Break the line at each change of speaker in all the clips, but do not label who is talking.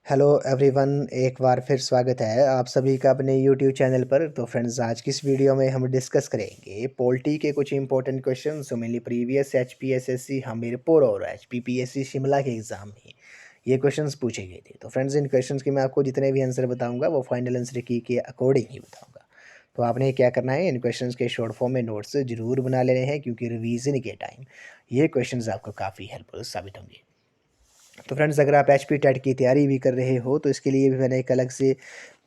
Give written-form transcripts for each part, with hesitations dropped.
Hello everyone, एक बार फिर स्वागत है आप सभी का अपने यूट्यूब चैनल पर। तो फ्रेंड्स, आज की इस वीडियो में हम डिस्कस करेंगे पॉलिटी के कुछ इंपॉर्टेंट क्वेश्चन जो मेनली प्रीवियस एचपीएसएससी हमीरपुर और एचपीपीएससी शिमला के एग्ज़ाम में ये क्वेश्चंस पूछे गए थे। तो फ्रेंड्स, इन क्वेश्चंस के मैं आपको जितने भी आंसर बताऊंगा वो फाइनल आंसर की के अकॉर्डिंग ही बताऊंगा। तो आपने क्या करना है, इन क्वेश्चंस के शॉर्ट फॉर्म में नोट्स जरूर बना लेने हैं, क्योंकि रिवीजन के टाइम ये क्वेश्चंस आपको काफ़ी हेल्पफुल साबित होंगे। तो फ्रेंड्स, अगर आप एच पी टेट की तैयारी भी कर रहे हो तो इसके लिए भी मैंने एक अलग से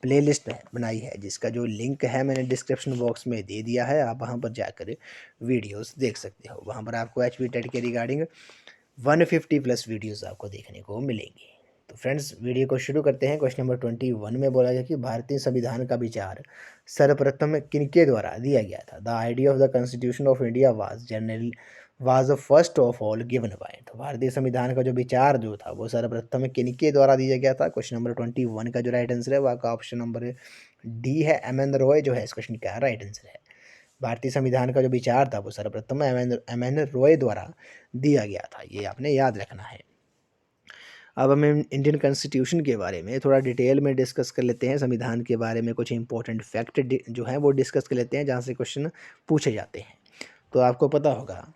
प्लेलिस्ट बनाई है, जिसका जो लिंक है मैंने डिस्क्रिप्शन बॉक्स में दे दिया है। आप वहां पर जाकर वीडियोस देख सकते हो। वहां पर आपको एच पी टेट के रिगार्डिंग 150 प्लस वीडियोस आपको देखने को मिलेंगी। तो फ्रेंड्स, वीडियो को शुरू करते हैं। क्वेश्चन नंबर 21 में बोला गया कि भारतीय संविधान का विचार सर्वप्रथम किनके द्वारा दिया गया था। The idea of the constitution of India was the first of all given by. तो भारतीय संविधान का जो विचार जो था वो सर्वप्रथम किनके द्वारा दिया गया था। क्वेश्चन नंबर 21 का जो राइट आंसर है वो आपका ऑप्शन नंबर डी है, एम एन रॉय जो है इस क्वेश्चन का राइट आंसर है। भारतीय संविधान का जो विचार था वो सर्वप्रथम एम एन रॉय द्वारा दिया गया था, ये आपने याद रखना है। अब हम इंडियन कॉन्स्टिट्यूशन के बारे में थोड़ा डिटेल में डिस्कस कर लेते हैं। संविधान के बारे में कुछ इंपॉर्टेंट फैक्ट जो हैं वो डिस्कस कर लेते हैं, जहाँ से क्वेश्चन पूछे जाते हैं। तो आपको पता होगा,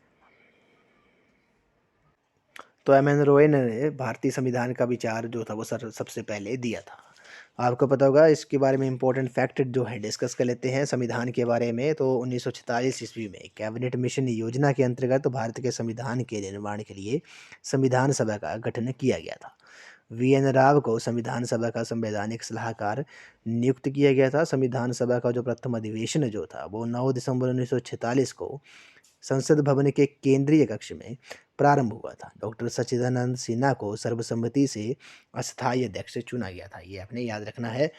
तो एम एन रॉय ने भारतीय संविधान का विचार जो था वो सबसे पहले दिया था। आपको पता होगा, इसके बारे में इंपॉर्टेंट फैक्ट जो है डिस्कस कर लेते हैं संविधान के बारे में। तो 1946 ईस्वी में कैबिनेट मिशन योजना के अंतर्गत भारत के संविधान के निर्माण के लिए संविधान सभा का गठन किया गया था। वी एन राव को संविधान सभा का संवैधानिक सलाहकार नियुक्त किया गया था। संविधान सभा का जो प्रथम अधिवेशन जो था वो 9 दिसंबर 1946 को संसद भवन के केंद्रीय कक्ष में प्रारंभ हुआ था। डॉक्टर सच्चिदानंद सिन्हा को सर्वसम्मति से अस्थायी अध्यक्ष चुना गया था, ये आपने याद रखना है।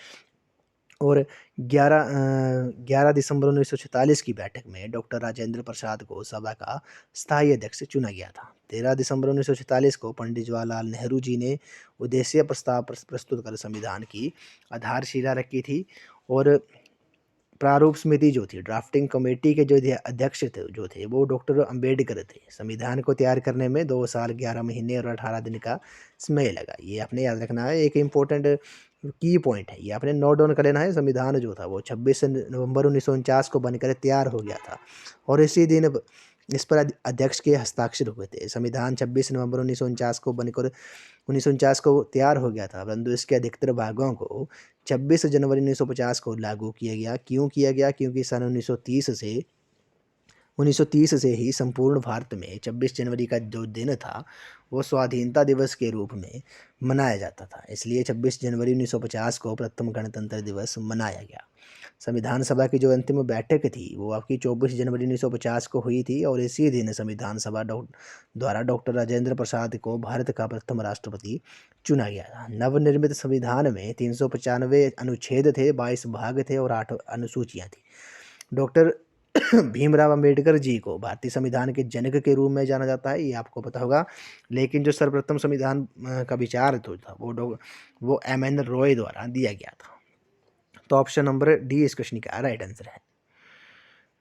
और 11 दिसंबर 1946 की बैठक में डॉक्टर राजेंद्र प्रसाद को सभा का स्थायी अध्यक्ष चुना गया था। 13 दिसंबर 1946 को पंडित जवाहरलाल नेहरू जी ने उद्देश्य प्रस्ताव प्रस्तुत कर संविधान की आधारशिला रखी थी। और प्रारूप समिति जो थी, ड्राफ्टिंग कमेटी के जो अध्यक्ष थे वो डॉक्टर अंबेडकर थे। संविधान को तैयार करने में 2 साल 11 महीने और 18 दिन का समय लगा, ये आपने याद रखना है। एक इम्पोर्टेंट की पॉइंट है, ये आपने नोट डाउन कर लेना है। संविधान जो था वो 26 नवंबर 1949 को बनकर तैयार हो गया था, और इसी दिन इस पर अध्यक्ष के हस्ताक्षर हुए थे। संविधान 26 नवंबर 1949 को तैयार हो गया था, परंतु इसके अधिकतर भागों को 26 जनवरी 1950 को लागू किया गया। क्यों किया गया? क्योंकि सन 1930 से ही संपूर्ण भारत में 26 जनवरी का जो दिन था वो स्वाधीनता दिवस के रूप में मनाया जाता था, इसलिए 26 जनवरी 1950 को प्रथम गणतंत्र दिवस मनाया गया। संविधान सभा की जो अंतिम बैठक थी वो आपकी 24 जनवरी 1950 को हुई थी, और इसी दिन संविधान सभा द्वारा डॉक्टर राजेंद्र प्रसाद को भारत का प्रथम राष्ट्रपति चुना गया था। नवनिर्मित संविधान में 395 अनुच्छेद थे, 22 भाग थे और 8 अनुसूचियाँ थी। डॉक्टर भीमराव अंबेडकर जी को भारतीय संविधान के जनक के रूप में जाना जाता है, ये आपको पता होगा। लेकिन जो सर्वप्रथम संविधान का विचार जो था वो एम एन रॉय द्वारा दिया गया था। तो ऑप्शन नंबर डी इस क्वेश्चन का राइट आंसर है।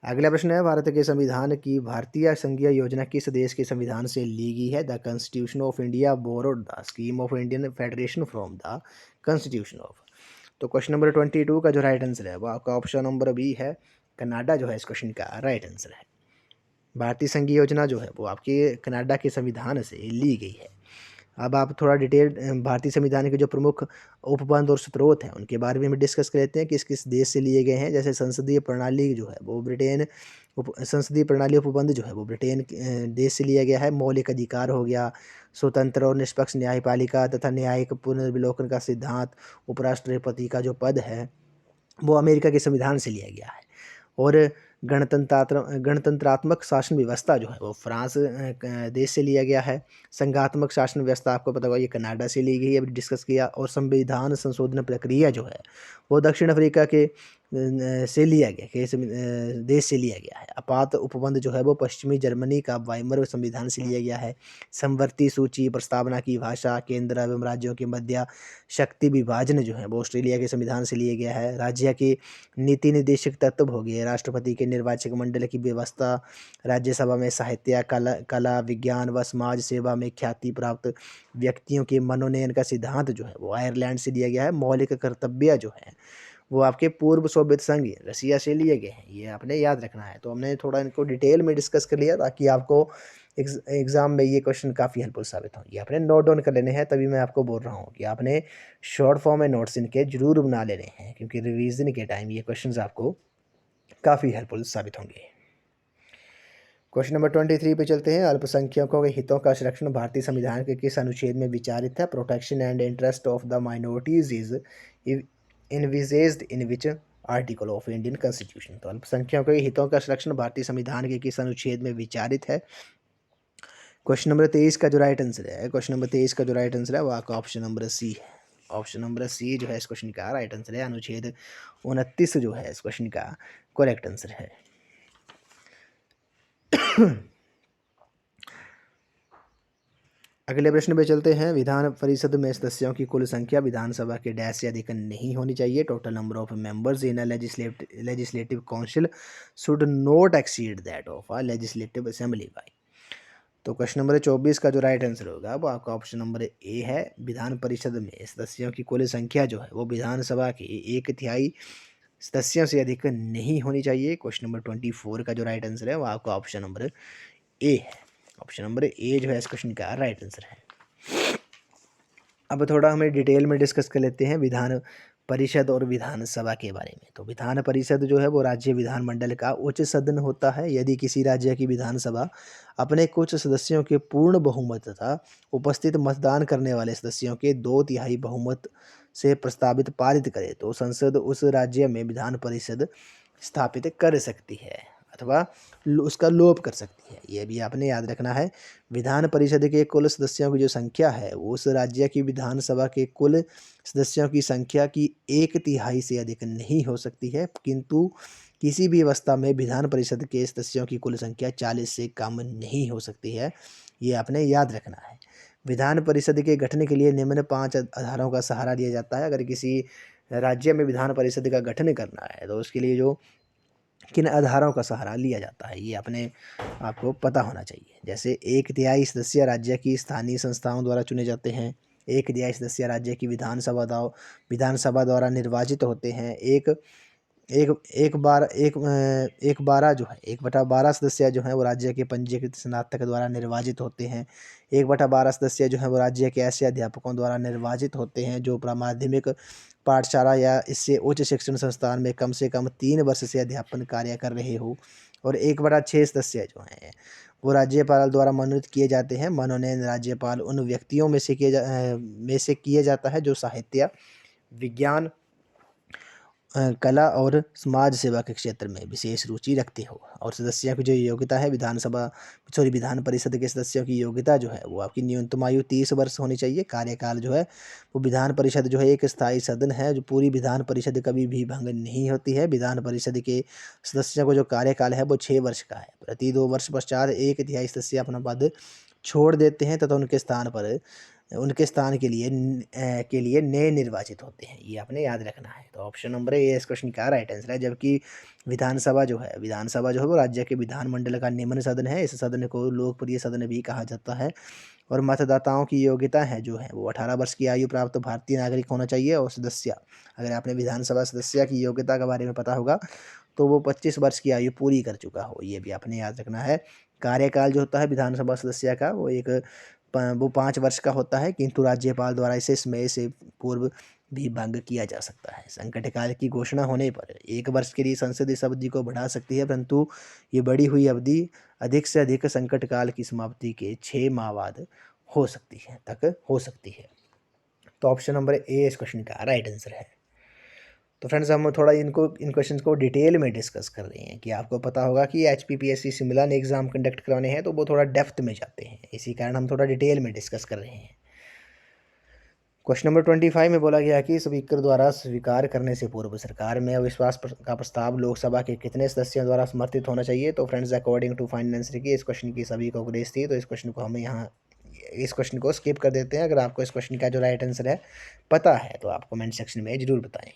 अगला प्रश्न है, भारत के संविधान की भारतीय संघीय योजना किस देश के संविधान से ली गई है। The constitution of India borrowed the scheme of Indian federation from the constitution of. तो क्वेश्चन नंबर 22 का जो राइट आंसर है वो आपका ऑप्शन नंबर बी है, कनाडा जो है इस क्वेश्चन का राइट आंसर है। भारतीय संघीय योजना जो है वो आपके कनाडा के संविधान से ली गई है। अब आप थोड़ा डिटेल भारतीय संविधान के जो प्रमुख उपबंध और स्रोत हैं उनके बारे में हम डिस्कस कर लेते हैं, किस किस देश से लिए गए हैं। जैसे संसदीय प्रणाली जो है वो ब्रिटेन, संसदीय प्रणाली उपबंध जो है वो ब्रिटेन देश से लिया गया है। मौलिक अधिकार हो गया, स्वतंत्र और निष्पक्ष न्यायपालिका तथा न्यायिक पुनर्विलोकन का सिद्धांत, उपराष्ट्रपति का जो पद है वो अमेरिका के संविधान से लिया गया है। और गणतंत्रात्मक शासन व्यवस्था जो है वो फ्रांस देश से लिया गया है। संघात्मक शासन व्यवस्था आपको पता होगा ये कनाडा से ली गई है, अभी डिस्कस किया। और संविधान संशोधन प्रक्रिया जो है वो दक्षिण अफ्रीका के से लिया गया, किस देश से लिया गया है। आपात उपबंध जो है वो पश्चिमी जर्मनी का वाइमर संविधान से लिया गया है। समवर्ती सूची प्रस्तावना की भाषा केंद्र एवं राज्यों के मध्य शक्ति विभाजन जो है वो ऑस्ट्रेलिया के संविधान से लिया गया है। राज्य के नीति निर्देशक तत्व हो गए, राष्ट्रपति के निर्वाचक मंडल की व्यवस्था, राज्यसभा में साहित्य कला विज्ञान व समाज सेवा में ख्याति प्राप्त व्यक्तियों के मनोनयन का सिद्धांत जो है वो आयरलैंड से लिया गया है। मौलिक कर्तव्य जो है वो आपके पूर्व सोवियत संघ रसिया से लिए गए हैं, ये आपने याद रखना है। तो हमने थोड़ा इनको डिटेल में डिस्कस कर लिया ताकि आपको एग्ज़ाम में ये क्वेश्चन काफ़ी हेल्पफुल साबित हो। ये आपने नोट डाउन कर लेने हैं, तभी मैं आपको बोल रहा हूँ कि आपने शॉर्ट फॉर्म में नोट्स इनके जरूर बना लेने हैं, क्योंकि रिवीजन के टाइम ये क्वेश्चन आपको काफ़ी हेल्पफुल साबित होंगे। क्वेश्चन नंबर 23 पे चलते हैं। अल्पसंख्यकों के हितों का संरक्षण भारतीय संविधान के किस अनुच्छेद में विचारित है? Protection and interest of the minorities is envisaged in which article of Indian constitution. तो अल्पसंख्यकों के हितों का संरक्षण भारतीय संविधान के किस अनुच्छेद में विचारित है? क्वेश्चन नंबर 23 का जो राइट आंसर है, क्वेश्चन नंबर 23 का जो राइट आंसर है वो आपका ऑप्शन नंबर सी है। ऑप्शन नंबर सी जो है इस क्वेश्चन का राइट आंसर है। अनुच्छेद 29 जो है इस क्वेश्चन का करेक्ट आंसर है। अगले प्रश्न पे चलते हैं। विधान परिषद में सदस्यों की कुल संख्या विधानसभा के डैश से अधिक नहीं होनी चाहिए। Total number of members in a legislative council should not exceed that of a legislative assembly bye. तो क्वेश्चन नंबर 24 का जो राइट आंसर होगा वो आपका ऑप्शन नंबर ए है। विधान परिषद में सदस्यों की कुल संख्या जो है वो विधानसभा के 1/3 सदस्यों से अधिक नहीं होनी चाहिए। क्वेश्चन नंबर 24 का जो राइट आंसर है वो आपका ऑप्शन नंबर ए है। ऑप्शन नंबर ए जो है इस क्वेश्चन का राइट आंसर है। अब थोड़ा हमें डिटेल में डिस्कस कर लेते हैं विधान परिषद और विधानसभा के बारे में। तो विधान परिषद जो है वो राज्य विधानमंडल का उच्च सदन होता है। यदि किसी राज्य की विधानसभा अपने कुछ सदस्यों के पूर्ण बहुमत तथा उपस्थित मतदान करने वाले सदस्यों के 2/3 बहुमत से प्रस्तावित पारित करे तो संसद उस राज्य में विधान परिषद स्थापित कर सकती है अथवा उसका लोप कर सकती है। ये भी आपने याद रखना है। विधान परिषद के कुल सदस्यों की जो संख्या है वो उस राज्य की विधानसभा के कुल सदस्यों की संख्या की 1/3 से अधिक नहीं हो सकती है, किंतु किसी भी अवस्था में विधान परिषद के सदस्यों की कुल संख्या 40 से कम नहीं हो सकती है। ये आपने याद रखना है। विधान परिषद के गठन के लिए निम्न 5 आधारों का सहारा लिया जाता है। अगर किसी राज्य में विधान परिषद का गठन करना है तो उसके लिए जो किन आधारों का सहारा लिया जाता है ये अपने आपको पता होना चाहिए। जैसे 1/3 सदस्य राज्य की स्थानीय संस्थाओं द्वारा चुने जाते हैं। 1/3 सदस्य राज्य की विधानसभा द्वारा निर्वाचित होते हैं। एक एक एक बार एक एक बारह जो है 1/12 सदस्य जो हैं वो राज्य के पंजीकृत स्नातक द्वारा निर्वाचित होते हैं। 1/12 सदस्य जो हैं वो राज्य के ऐसे अध्यापकों द्वारा निर्वाचित होते हैं जो माध्यमिक पाठशाला या इससे उच्च शिक्षण संस्थान में कम से कम 3 वर्ष से अध्यापन कार्य कर रहे हो। और 1/6 सदस्य जो हैं वो राज्यपाल द्वारा मनोनीत किए जाते हैं। मनोनयन राज्यपाल उन व्यक्तियों में से किया जाता है जो साहित्य विज्ञान कला और समाज सेवा के क्षेत्र में विशेष रुचि रखते हो। और सदस्यों की जो योग्यता है विधान परिषद के सदस्यों की योग्यता जो है वो आपकी न्यूनतम आयु 30 वर्ष होनी चाहिए। कार्यकाल जो है वो विधान परिषद जो है एक स्थायी सदन है जो पूरी विधान परिषद कभी भी भंग नहीं होती है। विधान परिषद के सदस्यों को जो कार्यकाल है वो 6 वर्ष का है। प्रति 2 वर्ष पश्चात 1/3 सदस्य अपना पद छोड़ देते हैं तथा उनके स्थान के लिए नए निर्वाचित होते हैं। ये आपने याद रखना है। तो ऑप्शन नंबर ए इस क्वेश्चन का राइट आंसर है। जबकि विधानसभा जो है वो राज्य के विधानमंडल का निम्न सदन है। इस सदन को लोकप्रिय सदन भी कहा जाता है। और मतदाताओं की योग्यता है जो है वो 18 वर्ष की आयु प्राप्त भारतीय नागरिक होना चाहिए। और सदस्य, अगर आपने विधानसभा सदस्य की योग्यता के बारे में पता होगा तो वो 25 वर्ष की आयु पूरी कर चुका हो। ये भी आपने याद रखना है। कार्यकाल जो होता है विधानसभा सदस्य का वो 5 वर्ष का होता है, किंतु राज्यपाल द्वारा इसे समय से पूर्व भी भंग किया जा सकता है। संकट काल की घोषणा होने पर 1 वर्ष के लिए संसद इस अवधि को बढ़ा सकती है, परंतु ये बढ़ी हुई अवधि अधिक से अधिक संकट काल की समाप्ति के 6 माह बाद हो सकती है। तो ऑप्शन नंबर ए इस क्वेश्चन का राइट आंसर है। तो फ्रेंड्स हम थोड़ा इन क्वेश्चंस को डिटेल में डिस्कस कर रहे हैं कि आपको पता होगा कि HPPSC शिमला ने एग्ज़ाम कंडक्ट कराने हैं तो वो थोड़ा डेप्थ में जाते हैं, इसी कारण हम थोड़ा डिटेल में डिस्कस कर रहे हैं। क्वेश्चन नंबर 25 में बोला गया कि स्पीकर द्वारा स्वीकार करने से पूर्व सरकार में अविश्वास का प्रस्ताव लोकसभा के कितने सदस्यों द्वारा समर्थित होना चाहिए। तो फ्रेंड्स, अकॉर्डिंग टू फाइनेंस की इस क्वेश्चन की सभी को ग्रेस थी, तो इस क्वेश्चन को हमें यहाँ इस क्वेश्चन को स्किप कर देते हैं। अगर आपको इस क्वेश्चन का जो राइट आंसर है पता है तो आप कमेंट सेक्शन में जरूर बताएं।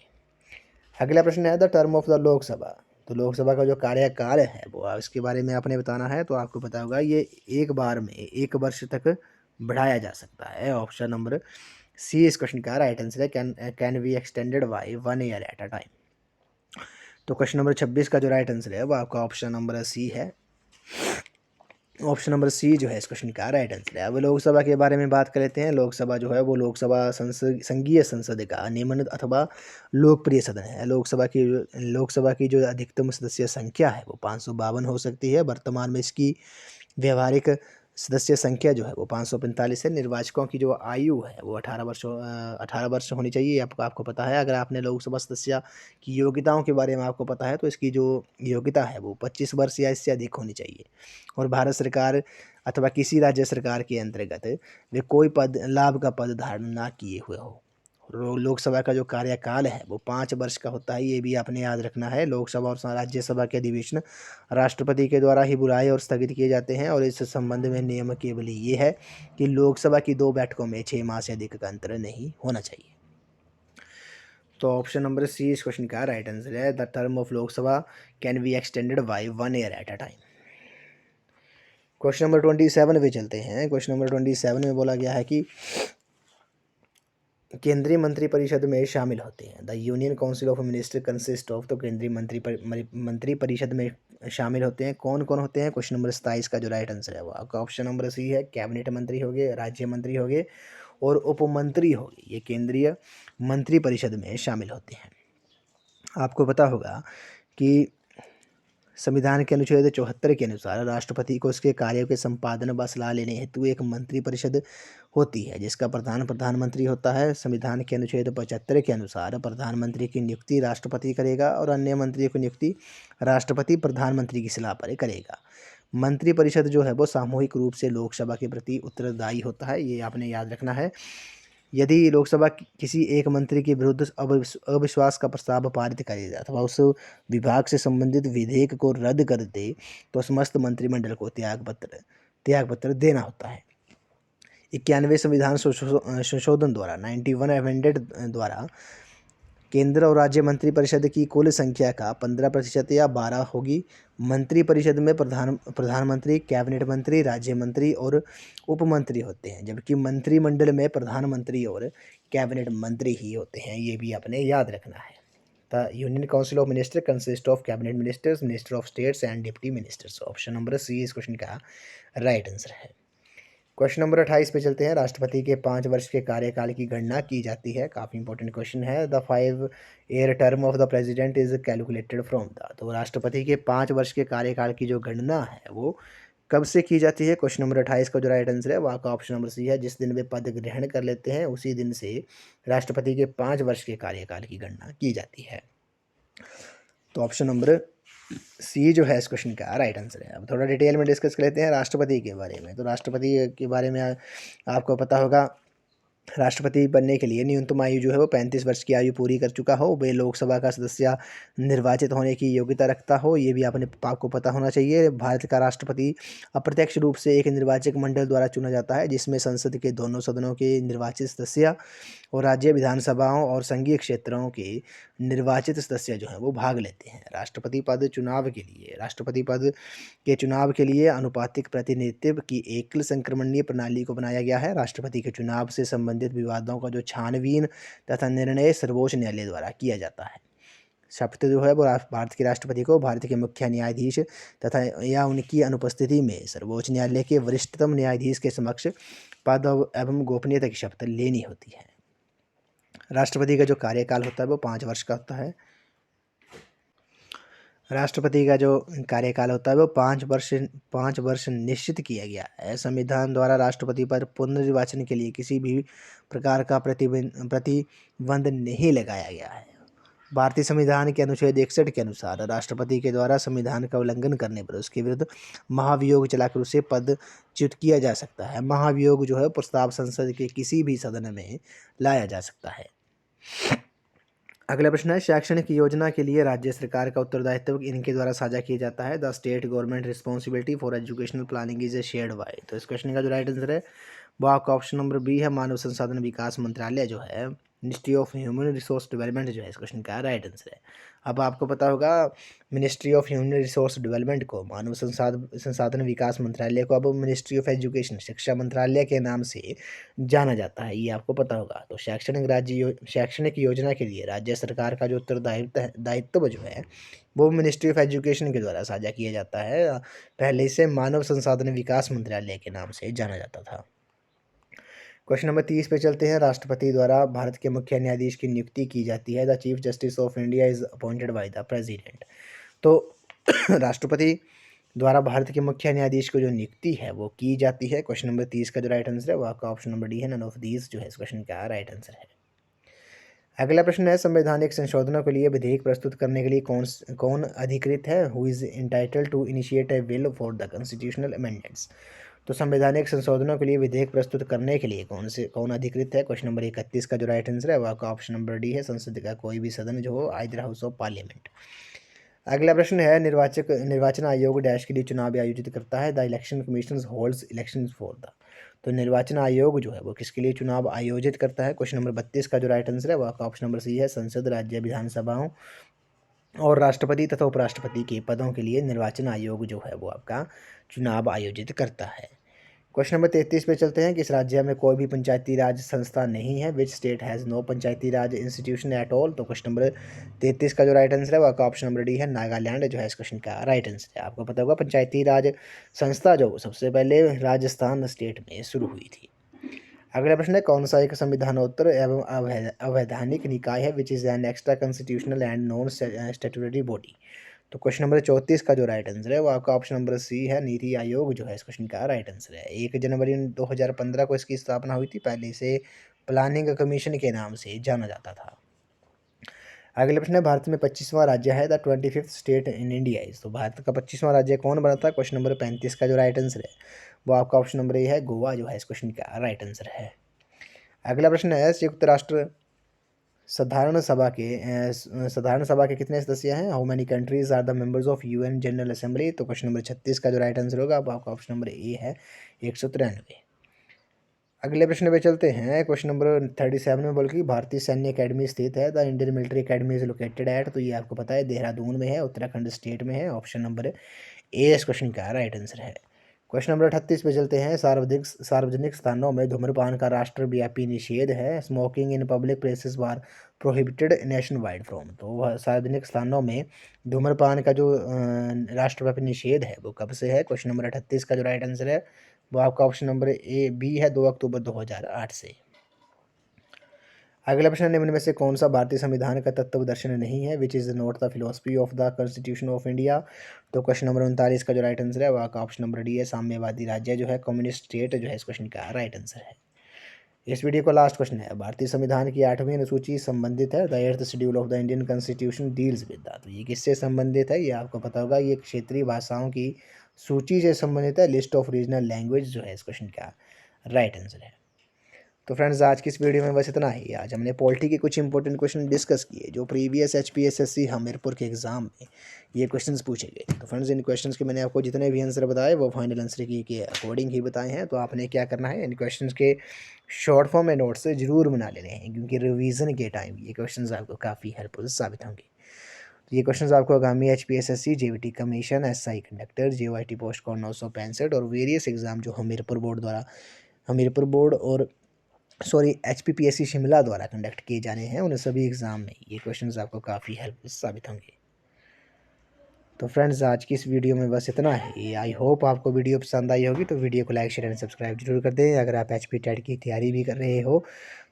अगला प्रश्न है the term of the Lok Sabha. तो लोकसभा का जो कार्यकाल है वो इसके बारे में आपने बताना है। तो आपको पता होगा ये एक बार में 1 वर्ष तक बढ़ाया जा सकता है। ऑप्शन नंबर सी इस क्वेश्चन का राइट आंसर है, can be extended by 1 year at a time. तो क्वेश्चन नंबर 26 का जो राइट आंसर है वो आपका ऑप्शन नंबर सी है। ऑप्शन नंबर सी जो है इस क्वेश्चन का राइट आंसर है। अब लोकसभा के बारे में बात कर लेते हैं। लोकसभा जो है वो लोकसभा संघीय संसद का निम्न अथवा लोकप्रिय सदन है। लोकसभा की जो अधिकतम सदस्य संख्या है वो 552 हो सकती है। वर्तमान में इसकी व्यवहारिक सदस्य संख्या जो है वो 545 है। निर्वाचकों की जो आयु है वो 18 वर्ष होनी चाहिए। आपको पता है, अगर आपने लोकसभा सदस्य की योग्यताओं के बारे में आपको पता है तो इसकी जो योग्यता है वो 25 वर्ष या इससे अधिक होनी चाहिए। और भारत सरकार अथवा किसी राज्य सरकार के अंतर्गत वे कोई लाभ का पद धारण ना किए हुए हो। लोकसभा का जो कार्यकाल है वो 5 वर्ष का होता है, ये भी आपने याद रखना है। लोकसभा और राज्यसभा के अधिवेशन राष्ट्रपति के द्वारा ही बुलाए और स्थगित किए जाते हैं। और इस संबंध में नियम केवल ये है कि लोकसभा की 2 बैठकों में 6 माह से अधिक का अंतर नहीं होना चाहिए। तो ऑप्शन नंबर सी इस क्वेश्चन का राइट आंसर है, the term of Lok Sabha can be extended by 1 year at a time. Question number 27 पे चलते हैं। क्वेश्चन नंबर 27 में बोला गया है कि केंद्रीय मंत्रिपरिषद में शामिल होते हैं। The union council of minister consist of. तो केंद्रीय मंत्रिपरिषद में शामिल होते हैं कौन कौन होते हैं। क्वेश्चन नंबर 27 का जो राइट आंसर है वो आपका ऑप्शन नंबर सी है, कैबिनेट मंत्री हो गए, राज्य मंत्री हो गए और उपमंत्री हो गए। ये केंद्रीय मंत्रिपरिषद में शामिल होते हैं। आपको पता होगा कि संविधान के अनुच्छेद 74 के अनुसार राष्ट्रपति को उसके कार्यों के संपादन व सलाह लेने हेतु एक मंत्रिपरिषद होती है जिसका प्रधानमंत्री होता है। संविधान के अनुच्छेद 75 के अनुसार प्रधानमंत्री की नियुक्ति राष्ट्रपति करेगा और अन्य मंत्रियों की नियुक्ति राष्ट्रपति प्रधानमंत्री की सलाह पर करेगा। मंत्रिपरिषद जो है वो सामूहिक रूप से लोकसभा के प्रति उत्तरदायी होता है, ये आपने याद रखना है। यदि लोकसभा किसी एक मंत्री के विरुद्ध अविश्वास का प्रस्ताव पारित करे अथवा उस विभाग से संबंधित विधेयक को रद्द कर दे तो समस्त मंत्रिमंडल को त्यागपत्र देना होता है। 91वें संविधान संशोधन द्वारा 91 अमेंडेड द्वारा केंद्र और राज्य मंत्रिपरिषद की कुल संख्या का 15% या 12 होगी। मंत्रिपरिषद में प्रधानमंत्री, कैबिनेट मंत्री, राज्य मंत्री और उपमंत्री होते हैं, जबकि मंत्रिमंडल में प्रधानमंत्री और कैबिनेट मंत्री ही होते हैं, ये भी आपने याद रखना है। The union council of minister consist of cabinet ministers, minister of states and deputy ministers. Option number C इस क्वेश्चन का राइट आंसर है। क्वेश्चन नंबर 28 पे चलते हैं। राष्ट्रपति के 5 वर्ष के कार्यकाल की गणना की जाती है। काफ़ी इंपॉर्टेंट क्वेश्चन है। The 5 year term of the president is calculated from the. तो राष्ट्रपति के 5 वर्ष के कार्यकाल की जो गणना है वो कब से की जाती है। क्वेश्चन नंबर 28 का जो राइट आंसर है वो आपका ऑप्शन नंबर सी है, जिस दिन वे पद ग्रहण कर लेते हैं उसी दिन से राष्ट्रपति के 5 वर्ष के कार्यकाल की गणना की जाती है। तो ऑप्शन नंबर सी जो है इस क्वेश्चन का राइट आंसर है। अब थोड़ा डिटेल में डिस्कस कर लेते हैं राष्ट्रपति के बारे में। तो राष्ट्रपति के बारे में आपको पता होगा, राष्ट्रपति बनने के लिए न्यूनतम आयु जो है वो 35 वर्ष की आयु पूरी कर चुका हो, वे लोकसभा का सदस्य निर्वाचित होने की योग्यता रखता हो, ये भी आपको पता होना चाहिए। भारत का राष्ट्रपति अप्रत्यक्ष रूप से एक निर्वाचक मंडल द्वारा चुना जाता है जिसमें संसद के दोनों सदनों के निर्वाचित सदस्य और राज्य विधानसभाओं और संघीय क्षेत्रों के निर्वाचित सदस्य जो हैं वो भाग लेते हैं। राष्ट्रपति के चुनाव के लिए अनुपातिक प्रतिनिधित्व की एकल संक्रमणीय प्रणाली को बनाया गया है। राष्ट्रपति के चुनाव से संबंधित विवादों का जो छानबीन तथा निर्णय सर्वोच्च न्यायालय द्वारा किया जाता है। शपथ जो है वो भारत के राष्ट्रपति को भारत के मुख्य न्यायाधीश तथा या उनकी अनुपस्थिति में सर्वोच्च न्यायालय के वरिष्ठतम न्यायाधीश के समक्ष पद एवं गोपनीयता की शपथ लेनी होती है। राष्ट्रपति का जो कार्यकाल होता है वो 5 वर्ष का होता है। राष्ट्रपति का जो कार्यकाल होता है वो 5 वर्ष निश्चित किया गया है। संविधान द्वारा राष्ट्रपति पर पुनर्निर्वाचन के लिए किसी भी प्रकार का प्रतिबंध नहीं लगाया गया है। भारतीय संविधान के अनुच्छेद 61 के अनुसार राष्ट्रपति के द्वारा संविधान का उल्लंघन करने पर उसके विरुद्ध महाभियोग चलाकर उसे पदच्युत किया जा सकता है। महाभियोग जो है प्रस्ताव संसद के किसी भी सदन में लाया जा सकता है। अगला प्रश्न है, शैक्षणिक योजना के लिए राज्य सरकार का उत्तरदायित्व इनके द्वारा साझा किया जाता है। The state government responsibility for educational planning is a shared by. तो इस क्वेश्चन का जो राइट आंसर है वो आपका ऑप्शन नंबर बी है, मानव संसाधन विकास मंत्रालय जो है, ministry of human resource development जो है इस क्वेश्चन का राइट आंसर है। अब आपको पता होगा ministry of human resource development को, मानव संसाधन विकास मंत्रालय को अब मिनिस्ट्री ऑफ एजुकेशन, शिक्षा मंत्रालय के नाम से जाना जाता है, ये आपको पता होगा। तो शैक्षणिक योजना के लिए राज्य सरकार का जो दायित्व जो है वो मिनिस्ट्री ऑफ एजुकेशन के द्वारा साझा किया जाता है। पहले इसे मानव संसाधन विकास मंत्रालय के नाम से जाना जाता था। क्वेश्चन नंबर 30 पे चलते हैं। राष्ट्रपति द्वारा भारत के मुख्य न्यायाधीश की नियुक्ति की जाती है। The chief justice of India is appointed by the president. तो राष्ट्रपति द्वारा भारत के मुख्य न्यायाधीश को जो नियुक्ति है वो की जाती है। क्वेश्चन नंबर 30 का जो राइट आंसर है वो आपका ऑप्शन नंबर डी है, नन ऑफ दीज जो है इस क्वेश्चन का राइट आंसर है। अगला प्रश्न है, संवैधानिक संशोधनों के लिए विधेयक प्रस्तुत करने के लिए कौन अधिकृत है? Who is entitled to initiate a bill for the constitutional amendments. तो संवैधानिक संशोधनों के लिए विधेयक प्रस्तुत करने के लिए कौन अधिकृत है? क्वेश्चन नंबर 31 का जो राइट आंसर है वो आपका ऑप्शन नंबर डी है, संसद का कोई भी सदन जो हो, आइदर हाउस ऑफ पार्लियामेंट। अगला प्रश्न है, निर्वाचन आयोग डैश के लिए चुनाव आयोजित करता है। The election commission holds election for the. तो निर्वाचन आयोग जो है वो किसके लिए चुनाव आयोजित करता है? क्वेश्चन नंबर 32 का जो राइट आंसर है वो आपका ऑप्शन नंबर सी है, संसद, राज्य विधानसभाओं और राष्ट्रपति तथा उपराष्ट्रपति के पदों के लिए निर्वाचन आयोग जो है वो आपका चुनाव आयोजित करता है। क्वेश्चन नंबर 33 पे चलते हैं, किस राज्य में कोई भी पंचायती राज संस्था नहीं है? Which state has no panchayati raj institution at all. तो क्वेश्चन नंबर 33 का जो राइट आंसर है वो आपका ऑप्शन नंबर डी है, नागालैंड जो है इस क्वेश्चन का राइट आंसर है। आपको पता होगा पंचायती राज संस्था जो सबसे पहले राजस्थान स्टेट में शुरू हुई थी। अगला प्रश्न है, कौन सा एक संविधानोत्तर एवं अवैधानिक निकाय है? Which is an extra constitutional and non statutory body. तो क्वेश्चन नंबर 34 का जो राइट आंसर है वो आपका ऑप्शन नंबर सी है, नीति आयोग जो है इस क्वेश्चन का राइट आंसर है। 1 जनवरी 2015 को इसकी स्थापना हुई थी। पहले इसे प्लानिंग कमीशन के नाम से जाना जाता था। अगले प्रश्न है, भारत में 25वां राज्य है the 25th state in India is. तो भारत का 25वां राज्य कौन बना था? क्वेश्चन नंबर 35 का जो राइट आंसर है वो आपका ऑप्शन नंबर ए है, गोवा जो है इस क्वेश्चन का राइट आंसर है। अगला प्रश्न है, संयुक्त राष्ट्र साधारण सभा के कितने सदस्य हैं? How many countries are the members of UN General Assembly. तो क्वेश्चन नंबर 36 का जो राइट आंसर होगा अब आपका ऑप्शन नंबर ए है, 193। अगले प्रश्न पे चलते हैं। क्वेश्चन नंबर 37 में बल्कि भारतीय सैन्य अकेडमी स्थित है। The Indian military academy is located at. तो ये आपको पता है देहरादून में है, उत्तराखंड स्टेट में है। ऑप्शन नंबर ए इस क्वेश्चन का राइट आंसर है। क्वेश्चन नंबर 38 पे चलते हैं। सार्वजनिक स्थानों में धूम्रपान का राष्ट्रव्यापी निषेध है। Smoking in public places bar prohibited nation wide from. तो सार्वजनिक स्थानों में धूम्रपान का जो राष्ट्रव्यापी निषेध है वो कब से है? क्वेश्चन नंबर 38 का जो राइट आंसर है वो आपका ऑप्शन नंबर ए बी है, 2 अक्टूबर 2008 से। अगला प्रश्न, निम्न में से कौन सा भारतीय संविधान का तत्व दर्शन नहीं है? Which is not the philosophy of the constitution of India. तो क्वेश्चन नंबर 39 का जो राइट आंसर है वो आपका ऑप्शन नंबर डी है, साम्यवादी राज्य जो है, कम्युनिस्ट स्टेट जो है इस क्वेश्चन का राइट आंसर है। इस वीडियो का लास्ट क्वेश्चन है, भारतीय संविधान की 8वीं अनुसूची संबंधित है। The 8th schedule of the Indian constitution deals with the. तो ये किससे संबंधित है? ये आपको पता होगा, ये क्षेत्रीय भाषाओं की सूची से संबंधित है। लिस्ट ऑफ रीजनल लैंग्वेज जो है इस क्वेश्चन का राइट आंसर है। तो फ्रेंड्स आज की इस वीडियो में बस इतना ही। आज हमने पॉलिटी के कुछ इंपॉर्टेंट क्वेश्चन डिस्कस किए जो प्रीवियस HPSSC हमीरपुर के एग्जाम में ये क्वेश्चंस पूछे गए। तो फ्रेंड्स इन क्वेश्चंस के मैंने आपको जितने भी आंसर बताए वो फाइनल आंसर के अकॉर्डिंग ही बताए हैं। तो आपने क्या करना है, इन क्वेश्चंस के शॉर्ट फॉर्म में नोट्स ज़रूर बना लेने हैं, क्योंककि रिवीजन के टाइम ये क्वेश्चन आपको काफ़ी हेल्पफुल साबित होंगे। तो ये क्वेश्चन आपको आगामी HPSSC, JVT commission, SI conductor, JOIT post code 965 और वेरियस एग्जाम जो हमीरपुर बोर्ड और HPPSC शिमला द्वारा कंडक्ट किए जाने हैं, उन सभी एग्ज़ाम में ये क्वेश्चंस आपको काफ़ी हेल्पफुल साबित होंगे। तो फ्रेंड्स आज की इस वीडियो में बस इतना ही। आई होप आपको वीडियो पसंद आई होगी। तो वीडियो को लाइक शेयर एंड सब्सक्राइब जरूर कर दें। अगर आप HP टेट की तैयारी भी कर रहे हो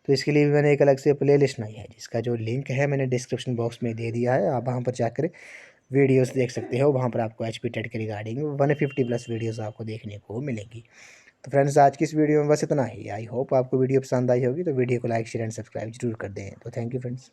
तो इसके लिए भी मैंने एक अलग से प्ले लिस्ट बनाई है, जिसका जो लिंक है मैंने डिस्क्रिप्शन बॉक्स में दे दिया है। आप वहाँ पर जाकर वीडियोस देख सकते हो। वहाँ पर आपको HP टेट के रिगार्डिंग 150+ वीडियोज़ आपको देखने को मिलेंगी। तो फ्रेंड्स आज की इस वीडियो में बस इतना ही। आई होप आपको वीडियो पसंद आई होगी। तो वीडियो को लाइक शेयर एंड सब्सक्राइब जरूर कर दें। तो थैंक यू फ्रेंड्स।